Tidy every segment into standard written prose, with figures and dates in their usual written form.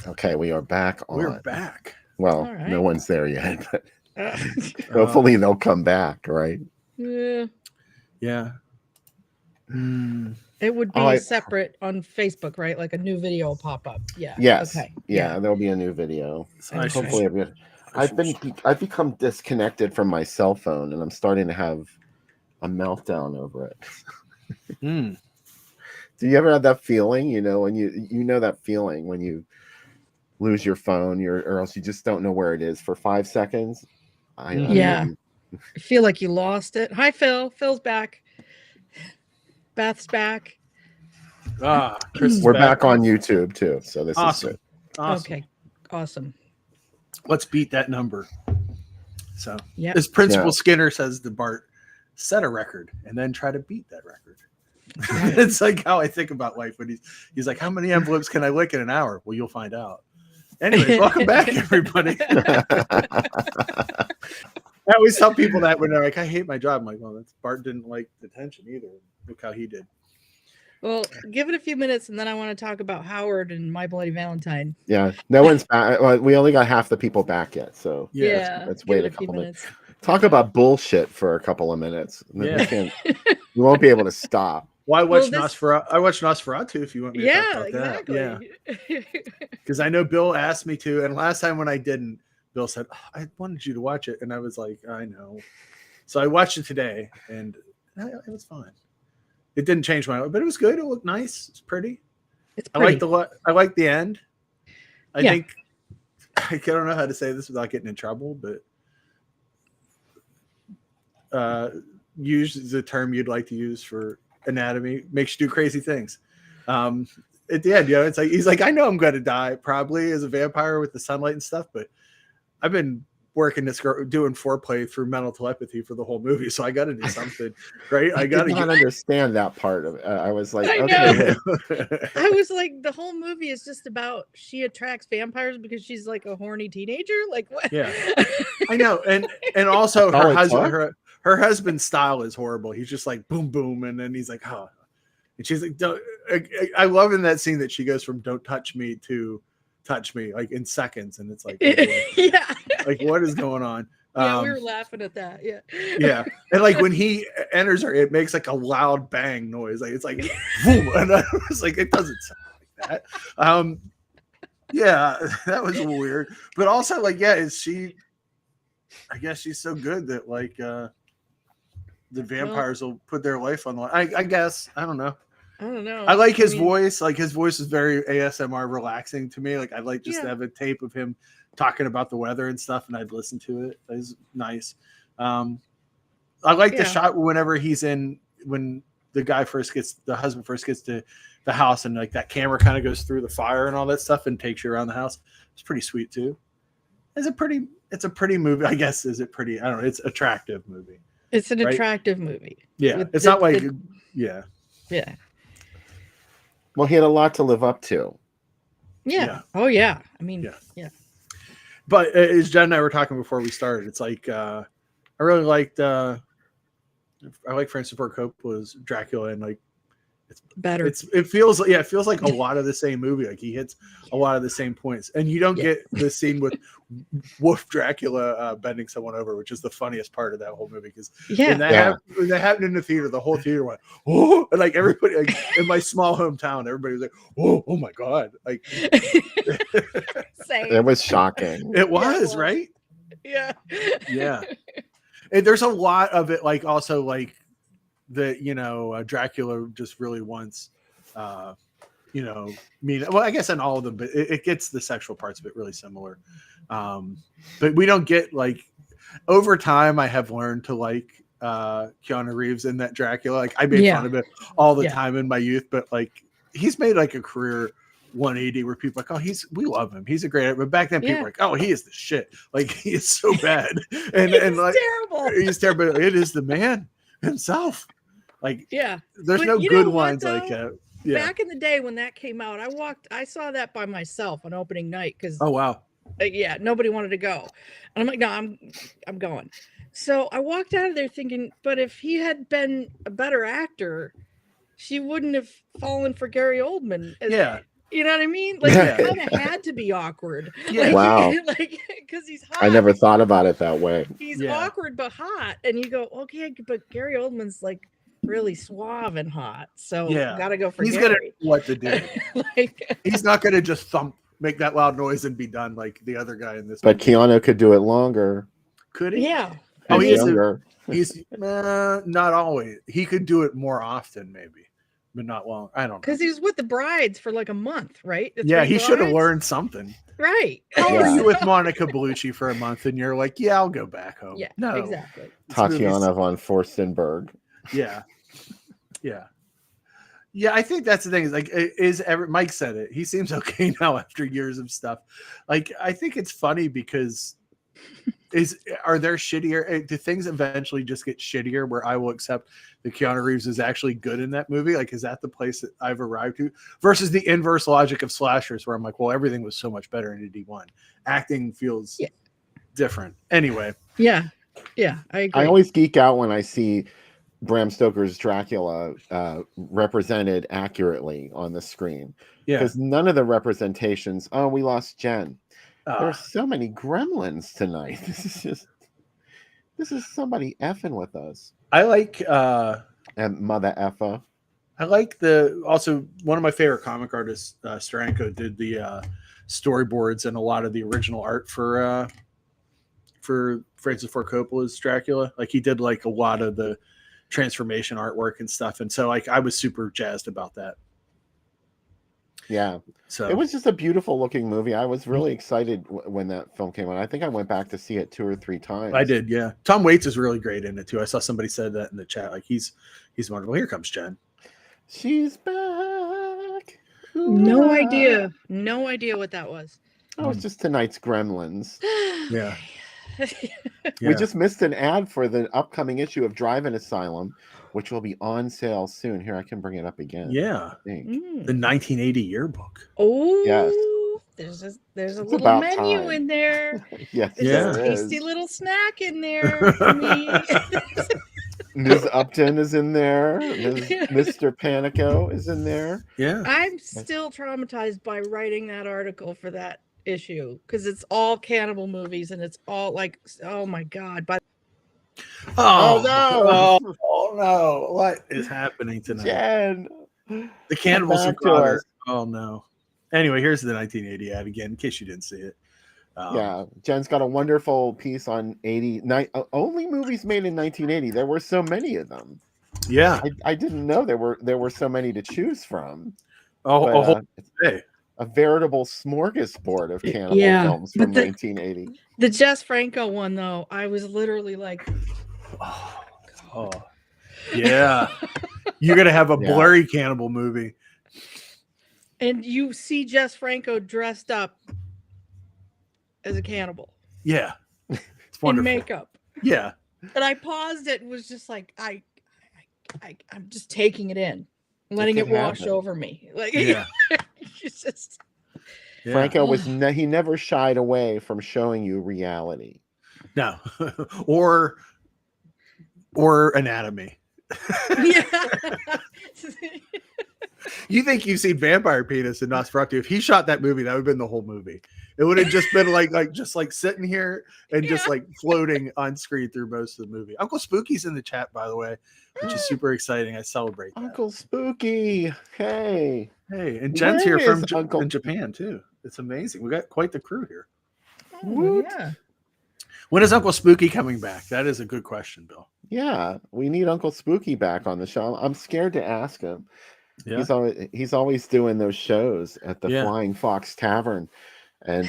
Okay, we are back on. We're back. Well, All right. no one's there yet, but Uh, hopefully they'll come back, right? yeah. Yeah. It would be separate on Facebook, right? Like a new video will pop up. Yeah. Yes. Okay. Yeah, there'll be a new video. I should- Hopefully, I've become disconnected from my cell phone, and I'm starting to have a meltdown over it. Hmm. Do you ever have that feeling? You know, when you know that feeling when you lose your phone, or else you just don't know where it is for 5 seconds. Yeah. I feel like you lost it. Hi, Phil. Phil's back. Beth's back. Chris is We're back on YouTube too, so this Awesome. is good. Awesome. Okay. Awesome. Let's beat that number. So, Yeah. as Principal Skinner says to Bart, set a record and then try to beat that record. It's like how I think about life when he's like, how many envelopes can I lick in an hour? Well, you'll find out. Anyways, welcome back, everybody. I always tell people that when they're like, I hate my job. I'm like, well, that's Bart didn't like the tension either. Look how he did. Well, give it a few minutes, and then I want to talk about Howard and My Bloody Valentine. Yeah, no one's back. Well, we only got half the people back yet, so let's wait a couple minutes. Talk about bullshit for a couple of minutes. Yeah. You won't be able to stop. Well, I watched Nosferatu if you want me to talk about exactly. that. Yeah, because I know Bill asked me to, and last time when I didn't, Bill said, I wanted you to watch it, and I was like, I know. So I watched it today, and it was fine. It didn't change my life, but it was good. It looked nice. It's pretty. It's pretty. I like the end. I think I don't know how to say this without getting in trouble, but use the term you'd like to use for anatomy makes you do crazy things. At the end, it's like he's like, I know I'm going to die probably as a vampire with the sunlight and stuff, but I've been working this girl doing foreplay through mental telepathy for the whole movie, so I got to do something, right? I got to understand that part of it. I was like, okay. I was like, the whole movie is just about she attracts vampires because she's like a horny teenager. Like what? Yeah, I know, and also her husband's style is horrible. He's just like boom boom, and then he's like, oh, and she's like, don't. I love in that scene that she goes from "don't touch me" to "touch me" like in seconds, and it's like, yeah, like what is going on? Yeah, we were laughing at that. Yeah, yeah, and like when he enters her, it makes like a loud bang noise, like it's like boom, and I was like, it doesn't sound like that. Yeah, that was weird, but also like, is she? I guess she's so good that like the vampires will put their life on the line. I guess I don't know. I like his voice. Like his voice is very ASMR relaxing to me. Like I like just to have a tape of him talking about the weather and stuff, and I'd listen to it. It's nice. I like the shot whenever he's when the husband first gets to the house, and like that camera kind of goes through the fire and all that stuff and takes you around the house. It's pretty sweet too. It's a pretty movie, I guess. Is it pretty? I don't know. It's an attractive movie. It's an attractive movie. Yeah, it's not like yeah. Well, he had a lot to live up to. Yeah. Oh yeah. I mean, yeah. But as Jen and I were talking before we started, it's like I really liked. I like Francis Ford Coppola's Dracula, and like it's better. It feels like a lot of the same movie. Like he hits a lot of the same points, and you don't get the scene with Wolf Dracula bending someone over, which is the funniest part of that whole movie. Because when that happened in the theater, the whole theater went, oh, and like everybody, like in my small hometown, everybody was like, oh my god, like it was shocking. It was right. Yeah. And there's a lot of it, like also like that, Dracula just really wants, well, I guess in all of them, but it gets the sexual parts of it really similar. But we don't get like over time. I have learned to like Keanu Reeves in that Dracula. Like I made fun of it all the time in my youth, but like he's made like a career 180 where people are like, oh, we love him. He's a great actor. But back then people were like, oh, he is the shit. Like he is so bad. and like terrible. He's terrible. It is the man himself. Like, there's no good ones like that. Yeah. Back in the day when that came out, I saw that by myself on opening night because oh wow. Nobody wanted to go. And I'm like, no, I'm going. So I walked out of there thinking, but if he had been a better actor, she wouldn't have fallen for Gary Oldman. You know what I mean? Like Yeah. it kind of had to be awkward. Yeah. Like, Wow. like because he's hot. I never thought about it that way. He's Yeah. awkward but hot, and you go, okay, but Gary Oldman's like really suave and hot, so Yeah. gotta go for He's gonna Gary. know what to do. Like, He's not gonna just make that loud noise and be done like the other guy in this. But movie. Keanu could do it longer. Could he? yeah. Oh, He's he is. younger. He's not always. He could do it more often, maybe, but not long. I don't know. Because he was with the brides for like a month, right? The Yeah, three he should have brides? learned something. Right. How Yeah. are you with Monica Bellucci for a month and you're like, yeah, I'll go back home? Yeah, no, exactly. This movie's- Tatiana von Forstenberg. Yeah, yeah, yeah. I think that's the thing. Is like, Mike said it. He seems okay now after years of stuff. Like, I think it's funny because are there shittier? Do things eventually just get shittier where I will accept that Keanu Reeves is actually good in that movie? Like, is that the place that I've arrived to? Versus the inverse logic of slashers, where I'm like, well, everything was so much better in D1. Acting feels different. Anyway. Yeah. Yeah, I agree. I always geek out when I see Bram Stoker's Dracula represented accurately on the screen. Yeah. Because none of the representations, oh, we lost Jen. There are so many gremlins tonight. This is somebody effing with us. I like And Mother Effa. I like also one of my favorite comic artists, Steranko, did the storyboards and a lot of the original art for Francis Ford Coppola's Dracula. Like he did like a lot of the transformation artwork and stuff. And so like I was super jazzed about that. Yeah. So It was just a beautiful looking movie. I was really excited when that film came out. I think I went back to see it 2 or 3 times. I did, yeah. Tom Waits is really great in it too. I saw somebody said that in the chat. Like he's wonderful. Here comes Jen. She's back. No idea. No idea what that was. Oh, it's just tonight's Gremlins. Yeah. We just missed an ad for the upcoming issue of Drive-In Asylum, which will be on sale soon. Here, I can bring it up again. Yeah. I think. The 1980 yearbook. Oh, Yes. There's a It's little about menu time. in there. Yes, There's Yeah. a there tasty is. little snack in there for me. Ms. Upton is in there. Mr. Panico is in there. Yeah. I'm still traumatized by writing that article for that issue because it's all cannibal movies and it's all like, oh my god! But Oh, no! Oh no! What is happening tonight? Jen! The cannibals Come have back to got us. us. Oh no! Anyway, here's the 1980 ad again, in case you didn't see it. Yeah, Jen's got a wonderful piece on only movies made in 1980. There were so many of them. Yeah. I didn't know there were so many to choose from. A But, whole day. a veritable smorgasbord of cannibal Yeah, films from but 1980. the Jess Franco one though, I was literally like, Oh, yeah. You're gonna have a Yeah. blurry cannibal movie. and you see Jess Franco dressed up as a cannibal Yeah. It's in wonderful. makeup. Yeah. And I paused it and was just like, I'm just taking it in, letting it can wash happen. over me. Like, Yeah. it's just, Yeah. Franco he never shied away from showing you reality. No. or anatomy. yeah. You think you've seen Vampire Penis in Nosferatu? If he shot that movie, that would have been the whole movie. It would have just been like sitting here and just Yeah. like floating on screen through most of the movie. Uncle Spooky's in the chat, by the way, which is super exciting. I celebrate that. Uncle Spooky, hey. Hey, and Jen's here Where from is Uncle- in Japan too. It's amazing. We got quite the crew here. Oh, yeah. When is Uncle Spooky coming back? That is a good question, Bill. Yeah, we need Uncle Spooky back on the show. I'm scared to ask him. Yeah. He's always doing those shows at the Yeah. Flying Fox Tavern, and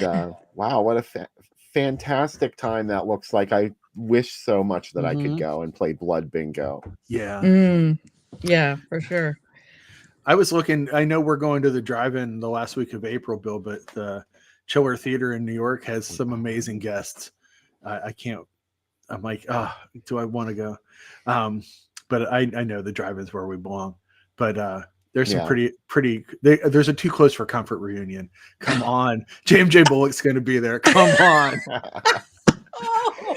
wow, what a fantastic time that looks like. I wish so much that I could Mhm. go and play Blood Bingo. Yeah. Yeah, for sure. I was looking, I know we're going to the drive-in the last week of April, Bill, but the Chiller Theater in New York has some amazing guests. I can't, I'm like, do I want to go? But I know the drive-in's where we belong. But there's some Yeah. pretty, there's a Too Close for Comfort reunion. Come on. James J. Bullock's going to be there. Come on.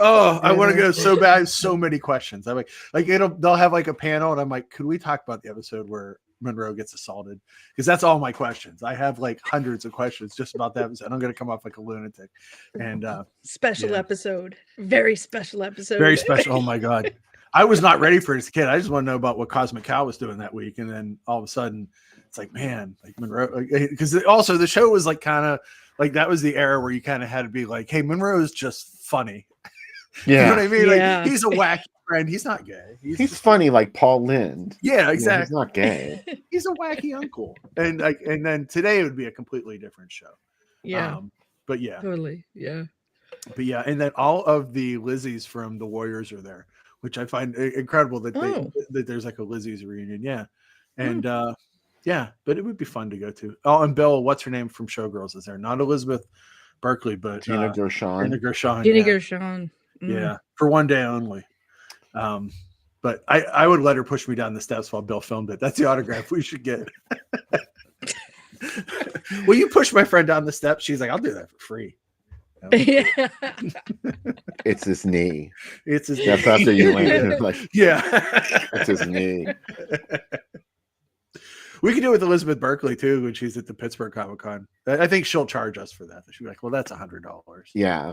Oh, I want to go so bad. I have so many questions. I'm like they'll have like a panel, and I'm like, could we talk about the episode where Monroe gets assaulted, because that's all my questions. I have like hundreds of questions just about that episode. I'm going to come off like a lunatic. And special episode, very special episode, very special. Oh my God. I was not ready for it as a kid. I just want to know about what Cosmic Cow was doing that week. And then all of a sudden it's like, man, like Monroe, because also the show was like kind of like, that was the era where you kind of had to be like, hey, Monroe is just funny. Yeah. You know what I mean? Yeah. Like, he's a wacky friend. He's not gay. He's funny like Paul Lynde. Yeah, exactly. You know, he's not gay. He's a wacky uncle. And like, and then today it would be a completely different show. Yeah. But yeah. Totally. Yeah. But yeah, and then all of the Lizzies from the Warriors are there, which I find incredible that that there's like a Lizzie's reunion. Yeah. And yeah, but it would be fun to go to. Oh, and Bill, what's her name from Showgirls is there? Not Elizabeth Berkley, but Gina Gershon. Gina Gershon. Yeah, for one day only. But I would let her push me down the steps while Bill filmed it. That's the autograph we should get. Will you push my friend down the steps? She's like, I'll do that for free. Yeah. It's his knee. It's his That's knee. after you land. Like, Yeah. it's his knee. We can do it with Elizabeth Berkley too when she's at the Pittsburgh Comic Con. I think she'll charge us for that. She'll be like, "Well, that's $100." Yeah,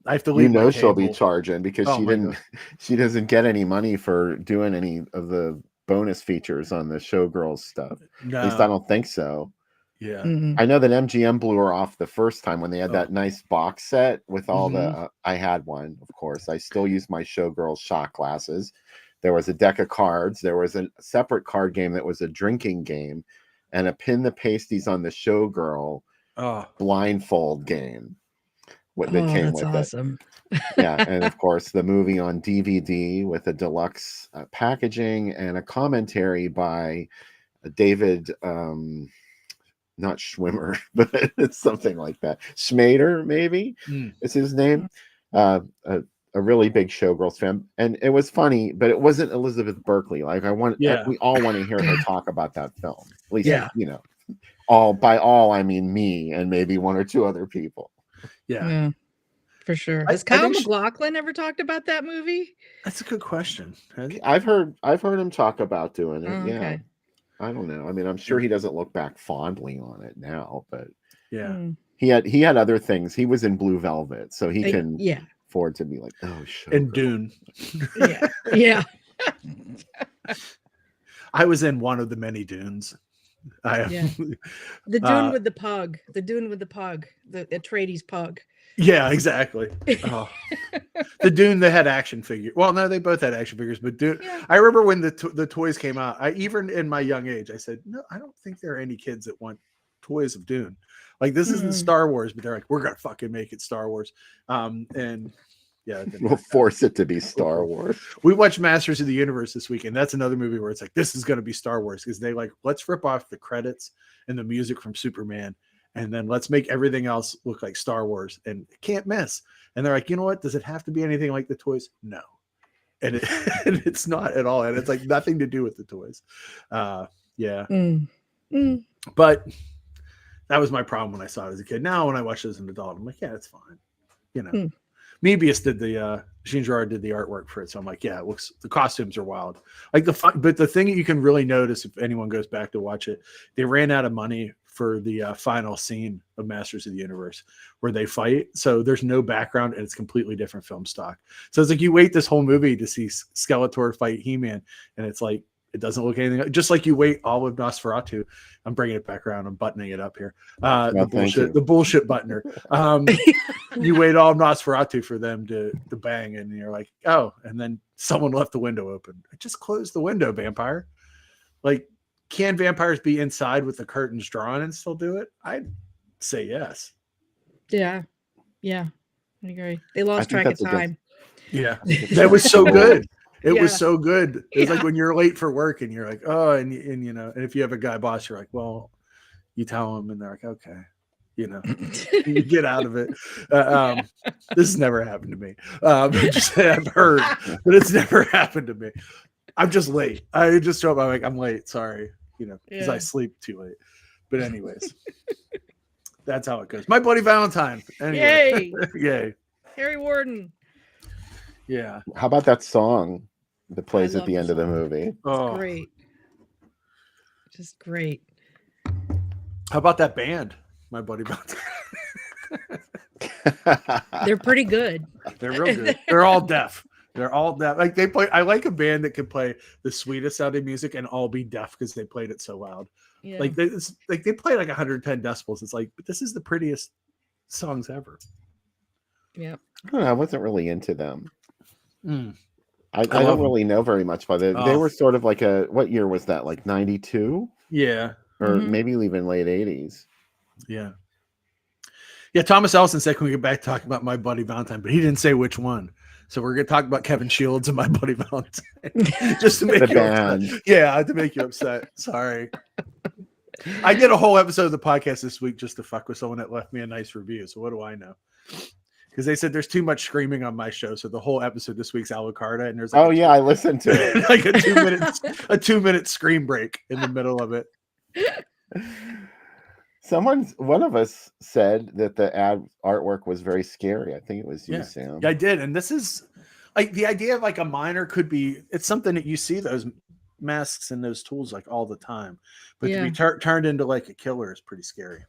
I have to leave. You know, she'll be charging because God. She doesn't get any money for doing any of the bonus features on the Showgirls stuff. No. At least I don't think so. Yeah, I know that MGM blew her off the first time when they had that nice box set with all the. I had one, of course. I still use my Showgirls shot glasses. There was a deck of cards. There was a separate card game that was a drinking game, and a pin the pasties on the Showgirl blindfold game. What that came with awesome. it. Yeah, and of course the movie on DVD with a deluxe packaging and a commentary by David, not Schwimmer, but it's something like that. Schmader, maybe is his name. A really big Showgirls fan, and it was funny, but it wasn't Elizabeth Berkley. Like we all want to hear her talk about that film. At least, you know, all I mean me and maybe one or two other people. Yeah, for sure. Has Kyle MacLachlan ever talked about that movie? That's a good question. I've heard him talk about doing it. Yeah, okay. I don't know. I mean, I'm sure he doesn't look back fondly on it now, but he had other things. He was in Blue Velvet, so he can afford to be like, oh, sure. And Dune. Yeah. I was in one of the many Dunes. The Dune with the pug. The Dune with the pug. The Atreides pug. Yeah, exactly. The Dune that had action figures. Well, no, they both had action figures, but Dune. Yeah. I remember when the toys came out. I even in my young age, I said, no, I don't think there are any kids that want toys of Dune. Like this isn't Star Wars, but they're like, we're gonna fucking make it Star Wars. And yeah, we'll force it to be Star Wars. We watched Masters of the Universe this weekend. That's another movie where it's like, this is gonna be Star Wars because they like, let's rip off the credits and the music from Superman, and then let's make everything else look like Star Wars, and it can't miss. And they're like, you know what? Does it have to be anything like the toys? No. And it's not at all. And it's like nothing to do with the toys. But that was my problem when I saw it as a kid. Now, when I watch it as an adult, I'm like, yeah, it's fine. You know, Mebius did Jean Girard did the artwork for it. So I'm like, yeah, it looks, the costumes are wild. Like but the thing that you can really notice if anyone goes back to watch it, they ran out of money for the final scene of Masters of the Universe where they fight. So there's no background and it's completely different film stock. So it's like, you wait this whole movie to see Skeletor fight He-Man. And it's like, it doesn't look anything just like you wait all of Nosferatu. I'm bringing it back around. I'm buttoning it up here. The bullshit buttoner. You wait all of Nosferatu for them to bang, and you're like, oh, and then someone left the window open. I just closed the window, vampire. Like, can vampires be inside with the curtains drawn and still do it? I'd say yes. Yeah. I agree. They lost track of time. Yeah, that was so good. It was so good. It's like when you're late for work and you're like, oh, and you know, and if you have a guy boss, you're like, well, you tell them, and they're like, okay, you know, you get out of it. This has never happened to me. I've heard, but it's never happened to me. I'm just late. I just show up. I'm like, I'm late. Sorry, you know, because I sleep too late. But anyways, that's how it goes. My Bloody Valentine. Anyway. Yay. Harry Warden. Yeah. How about that song that plays at the end of the movie? It's great. just great. How about that band, My Bloody Valentine? They're pretty good. They're real good. They're all deaf. They're all deaf. Like they play. I like a band that can play the sweetest sounding music and all be deaf because they played it so loud. Yeah. Like they play like 110 decibels. It's like, but this is the prettiest songs ever. Yeah. I don't know. I wasn't really into them. I love don't them. really know very much about it. They were sort of like what year was that? Like 92? Yeah. Or maybe even late 80s. Yeah. Yeah. Thomas Ellison said, can we get back to talking about My Bloody Valentine? But he didn't say which one. So we're going to talk about Kevin Shields and My Bloody Valentine. Just to make you upset. Yeah, to make you upset. Sorry. I did a whole episode of the podcast this week just to fuck with someone that left me a nice review. So what do I know? Because they said there's too much screaming on my show. So the whole episode this week's Alucarda, and there's like I listened to it. like a 2-minute scream break in the middle of it. One of us said that the ad artwork was very scary. I think it was you, Sam. Yeah, I did. And this is like the idea of like a miner could be, it's something that you see those masks and those tools like all the time, but to be turned into like a killer is pretty scary.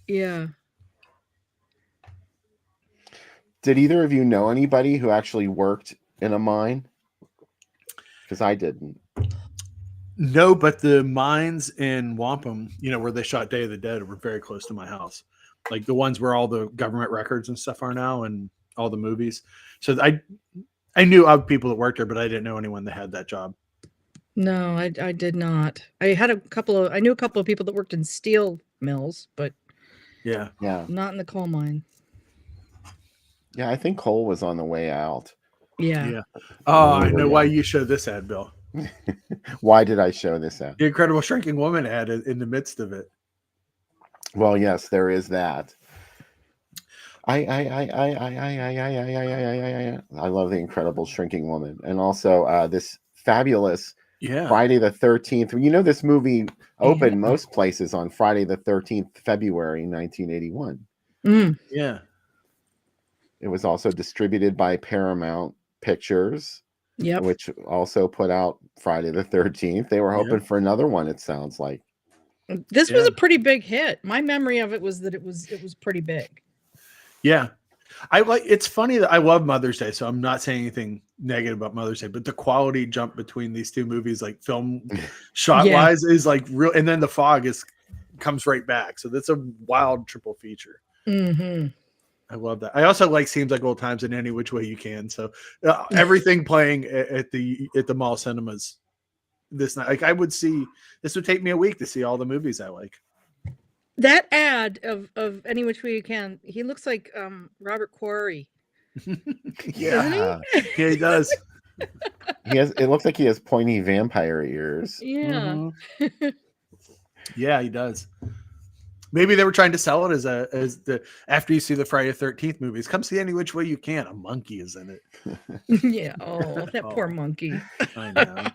Yeah. Did either of you know anybody who actually worked in a mine? Because I didn't. No, but the mines in Wampum, where they shot Day of the Dead, were very close to my house. Like the ones where all the government records and stuff are now and all the movies. So I knew of people that worked there, but I didn't know anyone that had that job. No, I did not. I knew a couple of people that worked in steel mills, but yeah, not in the coal mine. Yeah, I think coal was on the way out. Yeah. Oh, I know why you showed this ad, Bill. Why did I show this ad? The Incredible Shrinking Woman ad in the midst of it. Well, yes, there is that. I love The Incredible Shrinking Woman, and also this fabulous Friday the 13th. This movie opened most places on Friday the 13th, February 1981. Yeah. It was also distributed by Paramount Pictures, which also put out Friday the 13th. They were hoping for another one, it sounds like. This was a pretty big hit. My memory of it was that it was pretty big. Yeah. It's funny that I love Mother's Day, so I'm not saying anything negative about Mother's Day, but the quality jump between these two movies, like film shot wise, is like real. And then The Fog comes right back. So that's a wild triple feature. Mm-hmm. I love that. I also like Seems Like Old Times in Any Which Way You Can. So everything playing at the mall cinemas this night. Like this would take me a week to see all the movies I like. That ad of Any Which Way You Can, he looks like Robert Quarry. Yeah, he does. It looks like he has pointy vampire ears. Yeah. Mm-hmm. Yeah, he does. Maybe they were trying to sell it as the after you see the Friday the 13th movies, come see Any Which Way You Can. A monkey is in it. Yeah. Oh, that poor monkey. I know.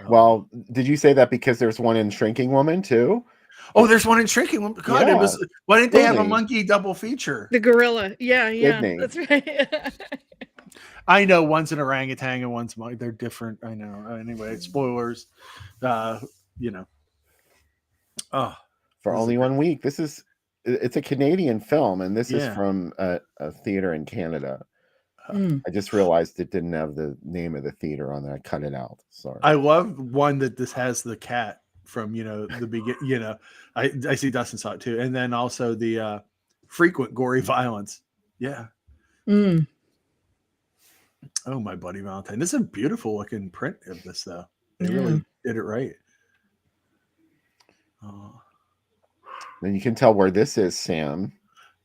Well, did you say that because there's one in Shrinking Woman too? Oh, there's one in Shrinking Woman. God, it was. Why didn't they have a monkey double feature? The gorilla. Yeah. Sydney. That's right. I know one's an orangutan and one's monkey. They're different. I know. Anyway, spoilers. Oh, for only 1 week. It's a Canadian film, and this is from a theater in Canada. I just realized it didn't have the name of the theater on there. I cut it out. Sorry. I love one that this has the cat from the beginning. I see Dustin saw it too, and then also the frequent gory violence. Yeah. Mm. Oh, My Bloody Valentine. This is a beautiful looking print of this, though. They really did it right. Oh. And you can tell where this is, Sam.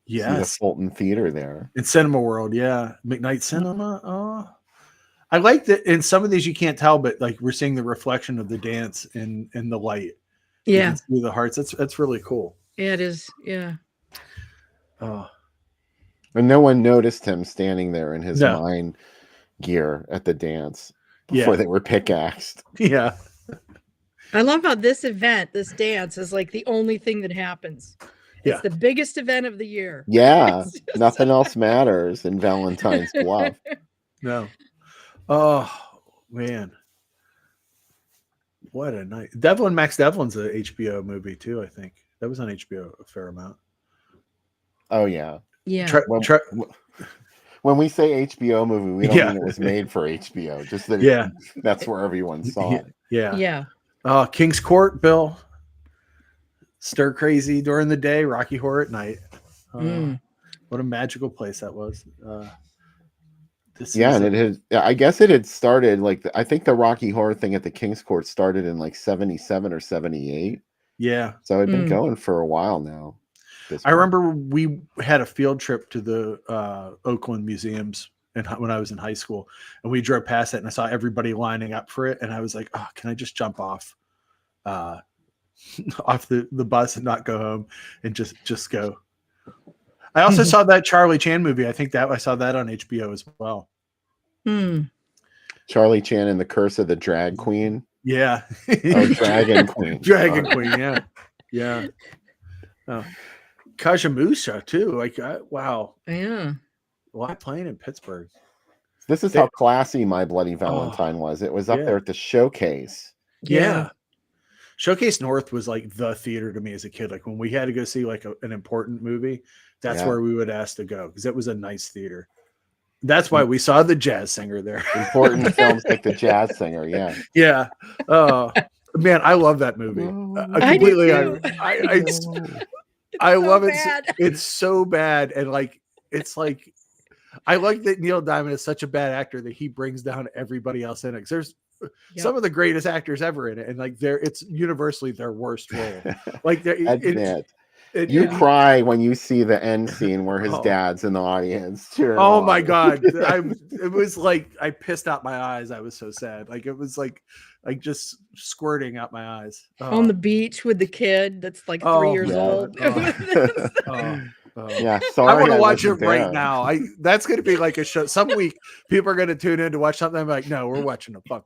Yeah, the Fulton Theater there in Cinema World. Yeah, McKnight Cinema. Oh, I like that. In some of these, you can't tell, but like we're seeing the reflection of the dance in the light. Yeah, through the hearts. That's really cool. Yeah, it is. Yeah. Oh, and no one noticed him standing there in his mine gear at the dance before they were pickaxed. Yeah. I love how this dance is like the only thing that happens. It's the biggest event of the year. Yeah. Nothing else matters in Valentine's Bluff. No. Oh, man. What a night. Devlin Max Devlin's a HBO movie too, I think. That was on HBO a fair amount. Oh yeah. Yeah. When we say HBO movie, we don't mean it was made for HBO. Just that that's where everyone saw it. Yeah. King's Court, Bill. Stir crazy during the day, Rocky Horror at night. What a magical place that was. And it had. I guess it had started I think the Rocky Horror thing at the King's Court started in like 77 or 78. Yeah. So it'd been going for a while now. I remember we had a field trip to the Oakland museums when I was in high school, and we drove past it, and I saw everybody lining up for it, and I was like, "Oh, can I just jump off the bus and not go home and just go?" I also saw that Charlie Chan movie. I think that I saw that on HBO as well. Charlie Chan and the Curse of the Drag Queen. Yeah. Dragon Queen. Dragon Queen. Yeah. Yeah. Oh. Kajamusha too. Wow. Yeah. Why playing in Pittsburgh? This is how classy My Bloody Valentine was. It was up there at the Showcase. Yeah. Showcase North was like the theater to me as a kid. Like when we had to go see like an important movie, that's where we would ask to go because it was a nice theater. That's why we saw the Jazz Singer there. Important films like the Jazz Singer. Yeah. Yeah. Oh man, I love that movie. Completely. I love it. It's so bad. And it's like, I like that Neil Diamond is such a bad actor that he brings down everybody else in it. 'Cause there's some of the greatest actors ever in it. And it's universally their worst role. You cry when you see the end scene where his dad's in the audience. Oh my God. It was like, I pissed out my eyes. I was so sad. It was like just squirting out my eyes. On the beach with the kid that's 3 years old. Yeah, sorry. I want to watch it right now. That's going to be like a show. Some week people are going to tune in to watch something. I'm like, no, we're watching a fucking